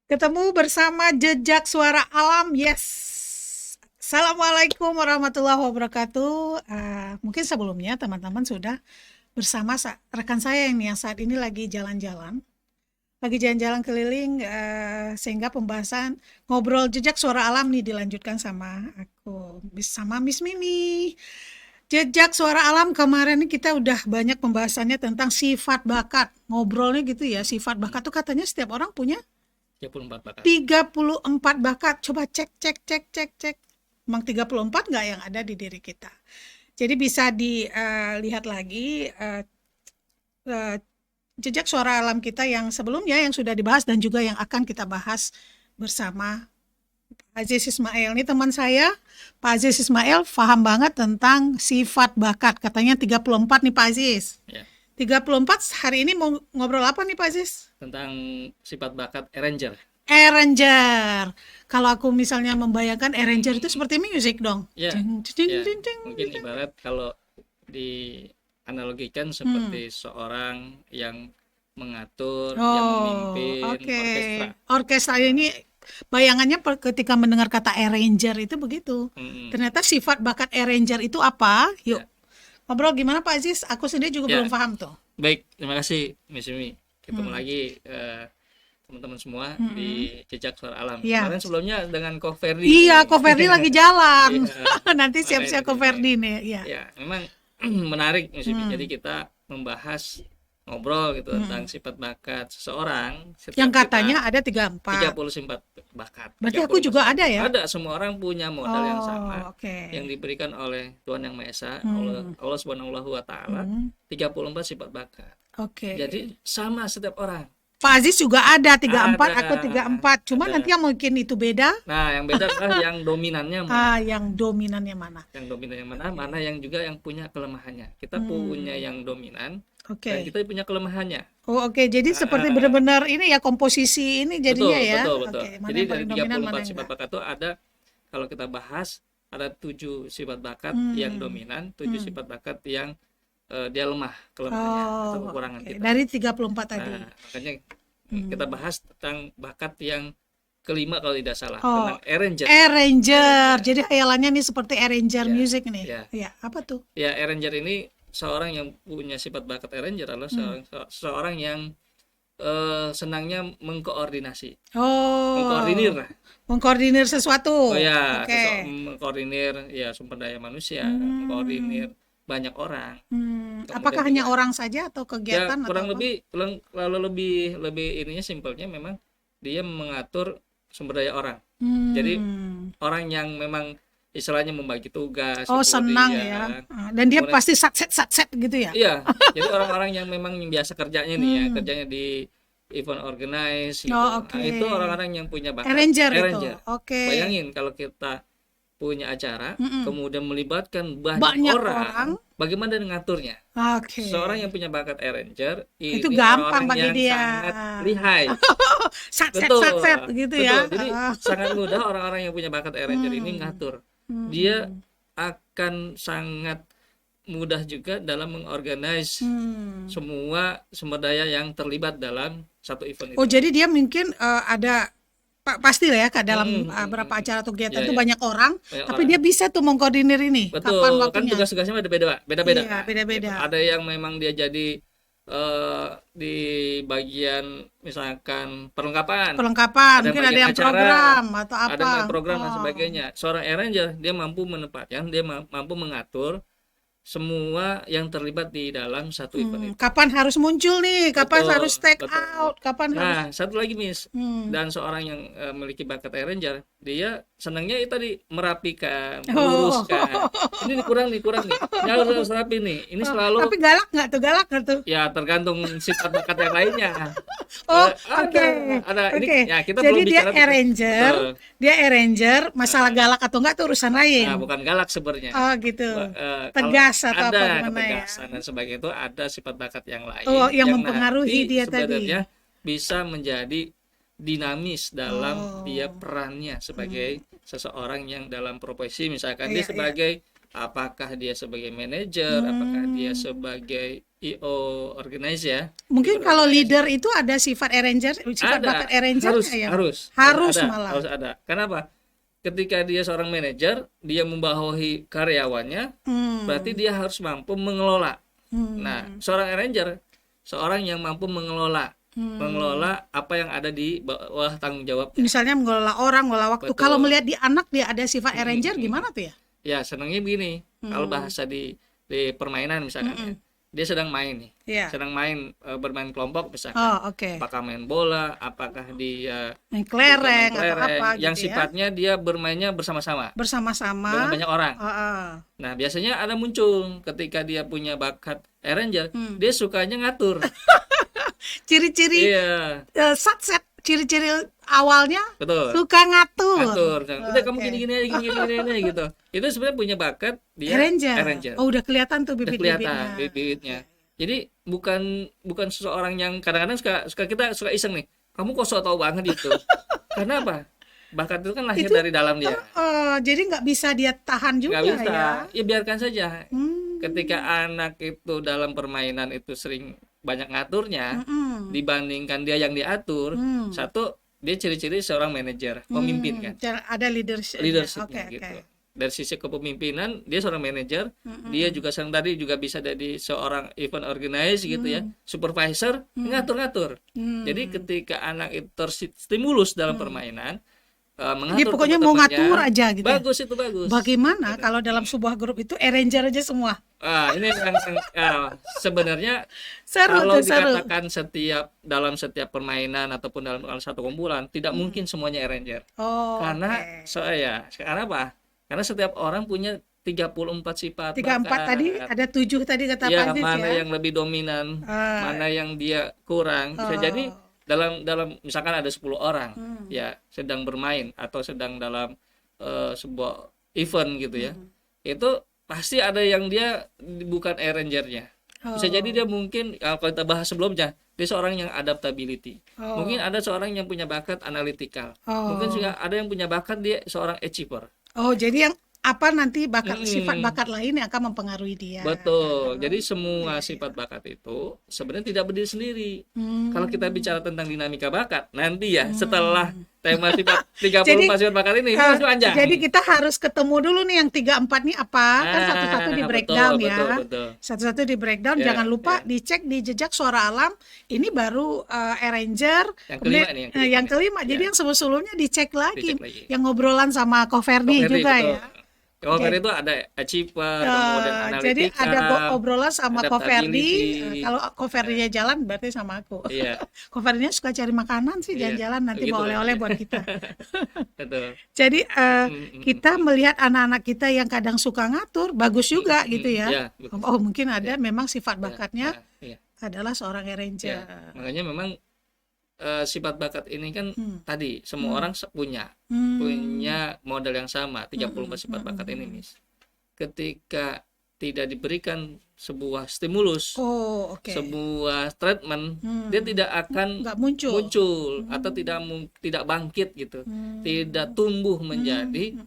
Ketemu bersama Jejak Suara Alam, yes. Assalamualaikum warahmatullahi wabarakatuh. Mungkin sebelumnya teman-teman sudah bersama rekan saya yang saat ini lagi jalan-jalan keliling, sehingga pembahasan ngobrol Jejak Suara Alam nih dilanjutkan sama aku, sama Miss Mimi. Jejak Suara Alam kemarin ini kita udah banyak pembahasannya tentang sifat bakat, ngobrolnya gitu ya. Sifat bakat tuh katanya setiap orang punya 34 bakat. 34 bakat. Coba cek. Emang 34 nggak yang ada di diri kita? Jadi bisa dilihat lagi jejak suara alam kita yang sebelumnya yang sudah dibahas dan juga yang akan kita bahas bersama Pak Aziz Ismail. Ini teman saya, Pak Aziz Ismail, paham banget tentang sifat bakat. Katanya 34 nih Pak Aziz. Ya. 34 hari ini mau ngobrol apa nih Pak Aziz? Tentang sifat bakat arranger. Arranger. Kalau aku misalnya membayangkan arranger itu seperti musik dong. Ya. Ding, Ya. ding, ding, Mungkin ding. ibarat kalau dianalogikan seperti seorang yang mengatur, yang memimpin orkestra. Orkestra ini bayangannya ketika mendengar kata arranger itu begitu. Ternyata sifat bakat arranger itu apa? Yuk. Ya. Ngobrol gimana Pak Aziz? Aku sendiri juga Ya. belum paham tuh. Baik, terima kasih Miss Mimi. Ketemu lagi teman-teman semua di Jejak Suara Alam. Ya. Kemarin sebelumnya dengan Ko Ferdi. Iya, Ko Ferdi lagi jalan. Iya. Nanti siap-siap Ko Ferdi nih. Iya. Ya, memang menarik Miss Mimi. Jadi kita membahas ngobrol gitu tentang sifat bakat seseorang. Yang katanya ada 34. 34 bakat. Berarti 34 aku juga ada ya? Ada, semua orang punya modal yang sama. Oke. Yang diberikan oleh Tuhan Yang Maha Esa, Allah Subhanahu wa taala, 34 sifat bakat. Oke. Jadi sama setiap orang. Pak Aziz juga ada 34, Ada. aku 34. Cuma Ada. nanti yang mungkin itu beda. Nah, yang beda adalah yang dominannya mana. Yang dominannya mana? Yang dominannya mana yang juga yang punya kelemahannya. Kita punya yang dominan Oke. dan kita punya kelemahannya. Oh, oke. Jadi seperti benar-benar ini ya komposisi ini jadinya ya. Betul. Oke. Mana Jadi yang dari paling dominan, mana 34 yang sifat enggak? bakat itu ada, kalau kita bahas, ada 7 sifat bakat yang dominan, 7 sifat bakat yang dia lemah, kelemahannya atau kekurangan oke. kita. Dari 34 tadi. Nah, makanya kita bahas tentang bakat yang kelima kalau tidak salah, Oh, tentang arranger. Arranger. Jadi hayalannya nih seperti arranger Ya, music nih. ya. Ya, apa tuh? Ya, arranger ini seorang yang punya sifat bakat arranger adalah seorang yang senangnya mengkoordinasi, Oh. mengkoordinir sesuatu. Oh ya, Oke. mengkoordinir ya sumber daya manusia, mengkoordinir banyak orang. Apakah hanya orang saja atau Ya, kegiatan kurang atau apa? lebih ininya simpelnya memang dia mengatur sumber daya orang. Jadi orang yang memang istilahnya membagi tugas, Oh, senang ya. Dan dia kemudian- pasti satset gitu ya. Iya, jadi orang-orang yang memang biasa kerjanya nih ya, kerjanya di event organize gitu. Oh, oke. Nah, itu orang-orang yang punya bakat Arranger itu. Oke. Bayangin kalau kita punya acara, kemudian melibatkan Banyak banyak orang. orang, bagaimana ngaturnya? Oke. Seorang yang punya bakat arranger Itu ini gampang orang-orang bagi yang dia. sangat lihai. Satset gitu Betul. ya. Jadi sangat mudah orang-orang yang punya bakat arranger ini ngatur. Dia akan sangat mudah juga dalam mengorganize semua sumber daya yang terlibat dalam satu event itu. Oh, jadi dia mungkin ada pasti lah ya dalam beberapa acara atau kegiatan Ya, itu ya. banyak orang, Banyak tapi orang. dia bisa tuh mengkoordinir ini. Betul, Kapan kan waktunya? tugas-tugasnya beda-beda. Iya, beda-beda. Gitu. Ada yang memang dia jadi di bagian misalkan perlengkapan. Mungkin ada yang bagian acara, program atau apa. ada yang program dan sebagainya. Seorang arranger dia mampu menempatkan, dia mampu mengatur semua yang terlibat di dalam satu event itu. Kapan harus muncul nih? Kapan Betul, harus take betul. out? Kapan harus Nah, satu lagi Miss, dan seorang yang memiliki bakat arranger, dia senangnya itu tadi merapikan, meluruskan. Ini kurang nih. Ini harus rapi nih. Ini selalu Tapi galak nggak tuh? ya tergantung sifat bakat yang lainnya. Oh, Ada, oke. ada. Ini Oke. ya kita Jadi belum dia bicara. arranger, Betul. dia arranger, masalah galak atau enggak itu urusan lain. Nah, bukan galak sebenarnya. Oh, gitu. Kalau Tegas atau apa ada gimana ya? ketegasan dan sebagainya itu ada sifat bakat yang Oh, lain yang yang mempengaruhi nanti dia sebenarnya tadi. bisa menjadi dinamis dalam dia Oh, perannya sebagai seseorang yang dalam profesi, misalkan dia iya, iya. sebagai, apakah dia sebagai manajer, apakah dia Hmm. sebagai IO organizer ya, Mungkin event kalau leader organizer. itu ada sifat arranger, sifat bakat Ada, arrangernya ya. harus Harus ada, malah. harus ada. Kenapa? Ketika dia seorang manajer, dia membawahi karyawannya, berarti Hmm. dia harus mampu mengelola. Nah, Hmm. seorang arranger, seorang yang mampu mengelola, Hmm. mengelola apa yang ada di bawah tanggung jawabnya. Misalnya mengelola orang, mengelola waktu. Kalau Betul. melihat di anak dia ada sifat arranger, gimana tuh ya? Ya, senangnya begini. Kalau Hmm. bahasa di permainan misalkan ya, dia sedang main nih, Iya. sedang main bermain kelompok misalkan. Oh, oke. Apakah main bola, apakah dia Main juga main kelereng atau kelereng, apa yang gitu ya. sifatnya dia bermainnya bersama-sama dengan Bersama-sama. banyak orang. Heeh. Nah, biasanya ada muncul ketika dia punya bakat arranger, Hmm. dia sukanya ngatur. Ciri-ciri Iya, satset, ciri-ciri awalnya betul. suka ngatur. Ngatur. Nah, udah kamu Oke. gini-gini aja, gini-gini aja gitu. Itu sebenarnya punya bakat dia Arranger. arranger. Oh, udah kelihatan tuh Udah bibit-bibitnya. kelihatan bibit-bibitnya. Jadi bukan bukan seseorang yang kadang-kadang kita suka iseng nih. Kamu kok so tau banget itu. Karena apa? Bakat itu kan lahir Itu dari dalam dia. jadi nggak bisa dia tahan juga Nggak bisa. ya. Ya biarkan saja. Hmm. Ketika anak itu dalam permainan itu sering banyak ngaturnya Mm-mm. dibandingkan dia yang diatur, Hmm. satu dia ciri-ciri seorang manajer, pemimpin kan, Ada leadership. leadershipnya Oke, gitu. oke. Dari sisi kepemimpinan dia seorang manajer, dia juga sedang tadi juga bisa jadi seorang event organizer gitu ya, supervisor, ngatur-ngatur. Jadi ketika anak itu terstimulus dalam permainan, Dia mengatur pokoknya mau teman-temannya, ngatur aja gitu ya. bagus itu bagus. Bagaimana kalau dalam sebuah grup itu arranger aja semua? Ini yang sebenarnya Seru kalau tuh, seru. dikatakan dalam setiap permainan ataupun dalam satu kumpulan tidak mungkin semuanya arranger. Oh, Karena oke. karena apa? Karena setiap orang punya 34 sifat 34 tadi, bakat. ada 7 tadi kata Pak Ya, Aziz mana ya. yang lebih dominan, Ah, mana yang dia kurang. Bisa jadi oh. dalam misalkan ada 10 orang ya sedang bermain atau sedang dalam sebuah event gitu ya. Itu pasti ada yang dia bukan arrangernya. Bisa jadi dia mungkin kalau kita bahas sebelumnya, dia seorang yang adaptability. Oh. Mungkin ada seorang yang punya bakat analytical. Oh. Mungkin juga ada yang punya bakat dia seorang achiever. Oh, jadi yang apa nanti bakat sifat Mm. bakat lain yang akan mempengaruhi dia. Betul. Jadi semua sifat bakat itu sebenarnya tidak berdiri sendiri. Kalau kita bicara tentang dinamika bakat, nanti ya setelah tema sifat 34 sifat bakat ini masih panjang. Jadi kita harus ketemu dulu nih yang 34 nih apa, kan satu-satu di breakdown ya. Betul. Satu-satu di breakdown, Ya, jangan lupa dicek di jejak suara alam. Ini baru arranger. Yang Kemudian, kelima nih, yang kelima. Jadi yang sebelumnya dicek lagi. Dicek lagi. Yang ngobrolan sama Ko Ferdi Ferdi, juga betul. ya. Kalau itu ada achiever, kemudian Jadi analytical, ada obrolan sama Ko Ferdi. adaptability. Kalau Ko Ferdinya jalan berarti sama aku. Iya, Ko Ferdinya suka cari makanan sih, Iya. jalan-jalan nanti Gitu bawa lah, oleh-oleh iya. buat kita. betul. Jadi Mm, kita melihat anak-anak kita yang kadang suka ngatur, bagus juga gitu ya, ya. bagus. Oh, mungkin ada memang sifat bakatnya Iya. adalah seorang arranger. Makanya memang sifat bakat ini kan tadi semua orang punya model yang sama, 34 sifat bakat ini, Miss. Ketika tidak diberikan sebuah stimulus, Oh, oke. sebuah treatment, dia tidak akan Nggak muncul. atau tidak bangkit gitu, tidak tumbuh menjadi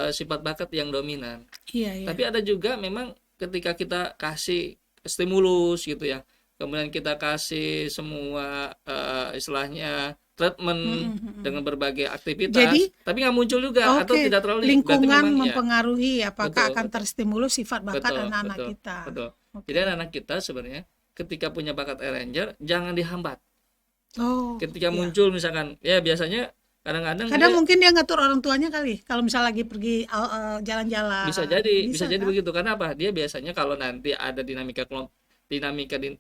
sifat bakat yang dominan. Iya, iya. Tapi ada juga memang ketika kita kasih stimulus gitu ya, kemudian kita kasih semua istilahnya treatment dengan berbagai aktivitas, Jadi, tapi nggak muncul juga atau Oke, tidak terlalu lingkungan berarti memang, ya, mempengaruhi apakah Betul, akan betul. terstimulus sifat bakat betul, anak-anak betul, kita. betul. Oke. Jadi anak kita sebenarnya ketika punya bakat arranger jangan dihambat. Oh, Ketika iya. muncul misalkan, ya biasanya kadang-kadang Kadang dia mungkin dia ngatur orang tuanya kali. Kalau misal lagi pergi jalan-jalan. bisa jadi kan? begitu. Karena apa? Dia biasanya kalau nanti ada dinamika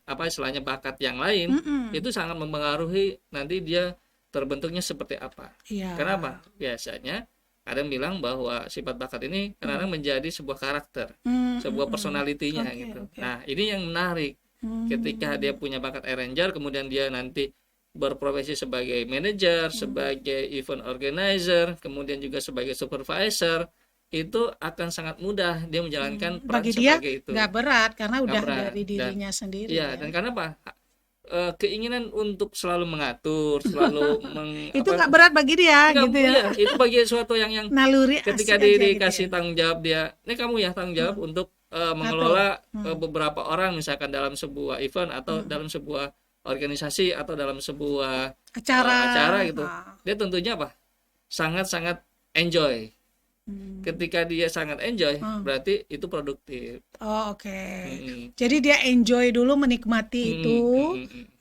apa istilahnya bakat yang lain, itu sangat mempengaruhi nanti dia terbentuknya seperti apa. Iya. Kenapa? Biasanya kadang bilang bahwa sifat bakat ini kadang-kadang menjadi sebuah karakter, sebuah personalitinya Oke, gitu. oke. Nah, ini yang menarik. Ketika dia punya bakat arranger, kemudian dia nanti berprofesi sebagai manajer, sebagai event organizer, kemudian juga sebagai supervisor, itu akan sangat mudah dia menjalankan peran Bagi dia sebagai itu. nggak berat karena Nggak udah berat. dari dirinya sendiri Iya, ya. dan karena apa? Keinginan untuk selalu mengatur, selalu Itu nggak berat bagi dia Nggak, gitu ya. iya, itu bagi suatu yang Naluri ketika asik aja gitu dikasih ya. tanggung jawab dia, ini kamu ya tanggung jawab untuk mengelola beberapa orang misalkan dalam sebuah event atau dalam sebuah organisasi atau dalam sebuah acara gitu. Dia tentunya apa? Sangat-sangat enjoy. Ketika dia sangat enjoy, berarti itu produktif. Oh, oke. Jadi dia enjoy dulu, menikmati itu,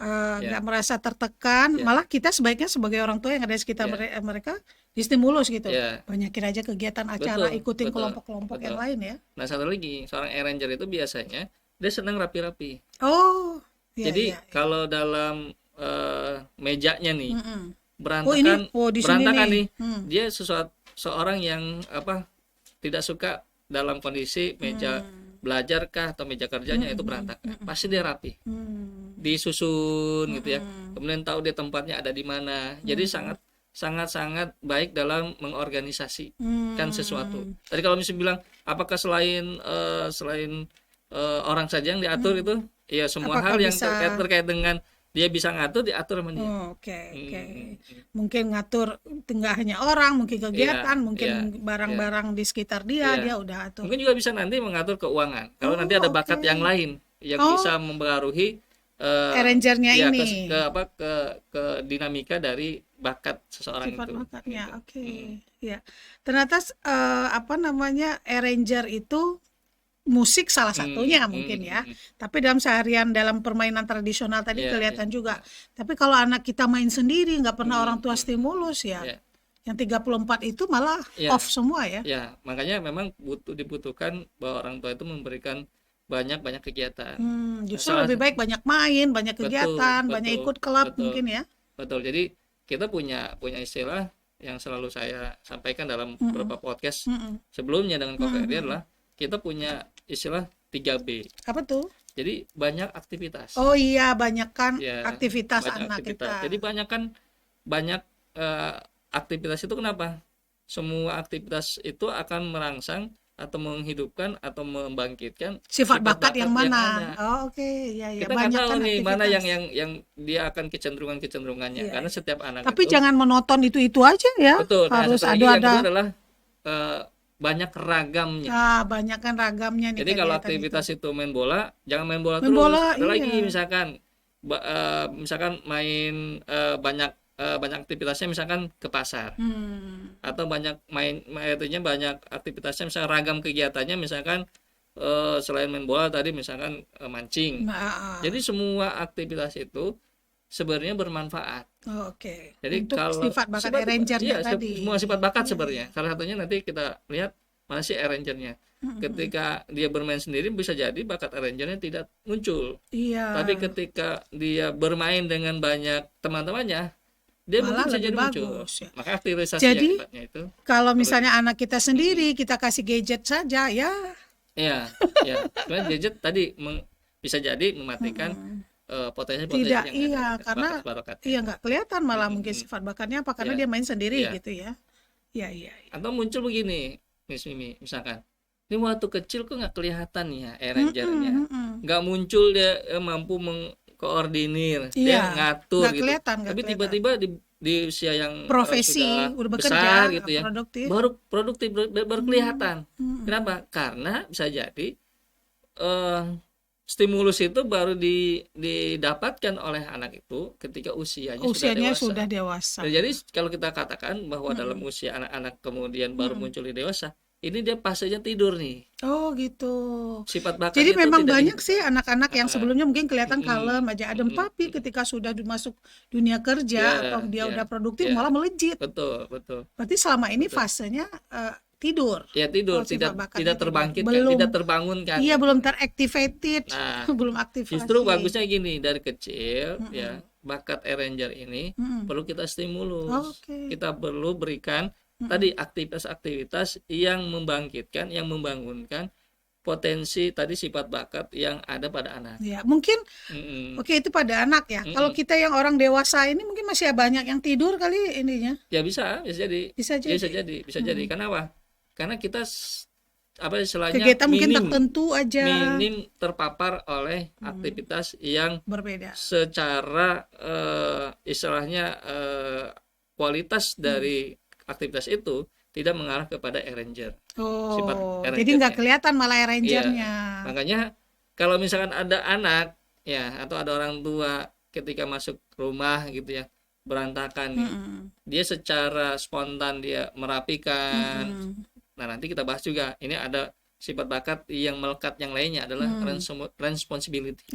nggak merasa tertekan. Malah kita sebaiknya sebagai orang tua yang ada di sekitar mereka distimulus gitu. Banyakin aja kegiatan acara, ikutin kelompok-kelompok yang lain ya. Nah, satu lagi, seorang arranger itu biasanya dia senang rapi-rapi. Oh, jadi kalau dalam mejanya nih berantakan nih, dia seorang yang tidak suka dalam kondisi meja belajar kah atau meja kerjanya itu berantakan. Pasti dia rapi, disusun gitu ya. Kemudian tahu dia tempatnya ada di mana. Jadi sangat baik dalam mengorganisasikan sesuatu. Tadi kalau misalnya bilang apakah selain orang saja yang diatur itu, ya semua hal yang terkait dengan dia bisa ngatur diatur sama dia. Oke. Mungkin ngatur nggak hanya orang, mungkin kegiatan, mungkin barang-barang di sekitar dia udah atur. Mungkin juga bisa nanti mengatur keuangan. Kalau nanti ada bakat yang lain yang bisa mempengaruhi arrangernya ini ke dinamika dari bakat seseorang itu. Bakatnya. Ya. Ternyata arranger itu musik salah satunya mungkin ya. Tapi dalam seharian dalam permainan tradisional tadi kelihatan juga. Tapi kalau anak kita main sendiri nggak pernah orang tua stimulus ya. Yang 34 itu malah off semua ya. Ya, makanya memang dibutuhkan bahwa orang tua itu memberikan banyak kegiatan. Justru lebih baik banyak main, banyak kegiatan, banyak ikut klub mungkin ya. Betul. Jadi kita punya istilah yang selalu saya sampaikan dalam beberapa podcast sebelumnya dengan KVRI adalah kita punya istilah 3B. Apa tuh? Jadi banyak aktivitas. Oh iya, banyakkan aktivitas anak kita. Jadi banyak aktivitas itu kenapa? Semua aktivitas itu akan merangsang atau menghidupkan atau membangkitkan sifat bakat yang mana. Oh, oke. Ya. Kita nggak tahu nih mana yang dia akan kecenderungannya karena setiap anak tapi jangan monoton itu aja ya. Betul. Harus ada yang kedua adalah banyak ragamnya. Banyakkan ragamnya nih. Jadi kalau aktivitas itu main bola, jangan main bola terus. Ada lagi misalkan main banyak aktivitasnya misalkan ke pasar. Atau banyak banyak aktivitasnya misalkan ragam kegiatannya misalkan selain main bola tadi misalkan mancing. Jadi semua aktivitas itu sebenarnya bermanfaat. Oke. Jadi untuk kalau sifat bakat arrangernya tadi. Semua sifat bakat sebenarnya. Salah satunya nanti kita lihat mana sih arrangernya. Ketika dia bermain sendiri bisa jadi bakat arrangernya tidak muncul. Tapi ketika dia bermain dengan banyak teman-temannya, dia mungkin bisa jadi muncul. Maka aktivitasnya jadi, itu. Kalau misalnya anak kita sendiri kita kasih gadget saja ya. Iya. Karena gadget tadi bisa jadi mematikan potensi tidak yang ada, karena nggak kelihatan malah mungkin sifat bakatnya apa karena dia main sendiri gitu ya. Iya. Atau muncul begini, Miss Mimi, misalkan ini waktu kecil kok nggak kelihatan ya arrangernya, nggak muncul dia mampu mengkoordinir, dia ngatur gak gitu. kelihatan, tapi tiba-tiba di usia yang profesi sudah bekerja, besar gitu ya, produktif baru kelihatan. Kenapa? Karena bisa jadi stimulus itu baru didapatkan oleh anak itu ketika usianya sudah dewasa. Jadi kalau kita katakan bahwa dalam usia anak-anak kemudian baru muncul di dewasa, ini dia pasenya tidur nih. Oh gitu. Sifat bakat. Jadi memang banyak sih anak-anak yang sebelumnya mungkin kelihatan kalem aja, adem, tapi ketika sudah masuk dunia kerja atau dia udah produktif malah melejit. Betul. Berarti selama ini fasenya tidur. Ya tidur, tidak terbangkit, tidak terbangunkan. Iya, belum teractivated, belum aktivasi. Justru bagusnya gini, dari kecil ya bakat arranger ini perlu kita stimulus. Kita perlu berikan tadi aktivitas-aktivitas yang membangkitkan, yang membangunkan potensi tadi sifat bakat yang ada pada anak. Ya, mungkin Mm-mm. oke itu pada anak ya. Kalau kita yang orang dewasa ini mungkin masih banyak yang tidur kali ininya. Ya bisa jadi. Bisa Bisa jadi. Karena apa? Karena kita istilahnya kegiatan mungkin tertentu aja. minim terpapar oleh aktivitas yang berbeda. Secara istilahnya kualitas dari aktivitas itu tidak mengarah kepada arranger. Sifat arrangernya. Jadi nggak kelihatan malah arrangernya. Iya. Makanya kalau misalkan ada anak ya atau ada orang tua ketika masuk rumah gitu ya berantakan nih, dia secara spontan dia merapikan. Nah nanti kita bahas juga ini ada sifat bakat yang melekat yang lainnya adalah responsibility.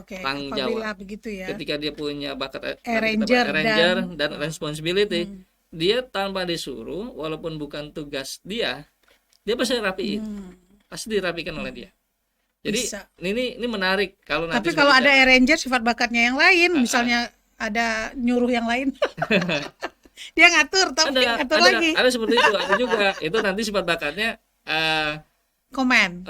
Tanggung jawab. Begitu ya. Ketika dia punya bakat arranger dan responsibility, dia tanpa disuruh walaupun bukan tugas dia pasti rapiin. Pasti dirapikan oleh dia. Jadi ini menarik kalau nanti. Tapi kalau ada arranger sifat bakatnya yang lain, misalnya ada nyuruh yang lain. Dia ngatur tapi ngatur lagi. Ada seperti itu, ada juga. Itu nanti sifat bakatnya komen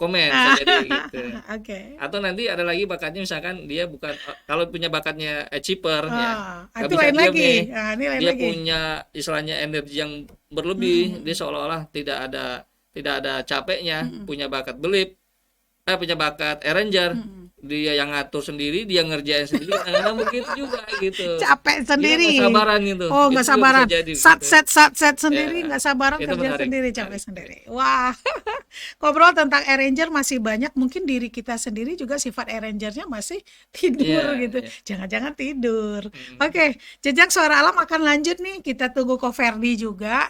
bisa jadi gitu. Okay. Atau nanti ada lagi bakatnya misalkan dia bukan kalau punya bakatnya achiever ya. Itu lain lagi. Ini lain dia lagi. Punya istilahnya energi yang berlebih, dia seolah-olah tidak ada capeknya, punya bakat belip, punya bakat arranger. Dia yang ngatur sendiri, dia ngerjain sendiri, kadang-kadang begitu juga gitu. Capek sendiri. Nggak sabaran gitu. Nggak sabaran. Set sendiri, nggak sabaran kerja menarik. Sendiri, capek sendiri. Wah, ngobrol tentang arranger masih banyak. Mungkin diri kita sendiri juga sifat arrangernya masih tidur gitu. Jangan-jangan tidur. Oke, Jejak Suara Alam akan lanjut nih. Kita tunggu Ko Ferdi juga.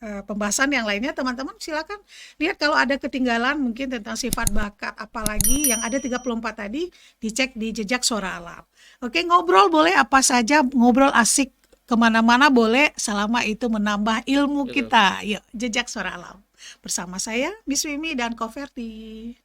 Pembahasan yang lainnya teman-teman silakan lihat kalau ada ketinggalan mungkin tentang sifat bakat apalagi yang ada 34 tadi dicek di Jejak Suara Alam. Oke, ngobrol boleh apa saja, ngobrol asik kemana-mana boleh selama itu menambah ilmu kita. Yuk, Jejak Suara Alam bersama saya Miss Wimi dan Ko Ferdi.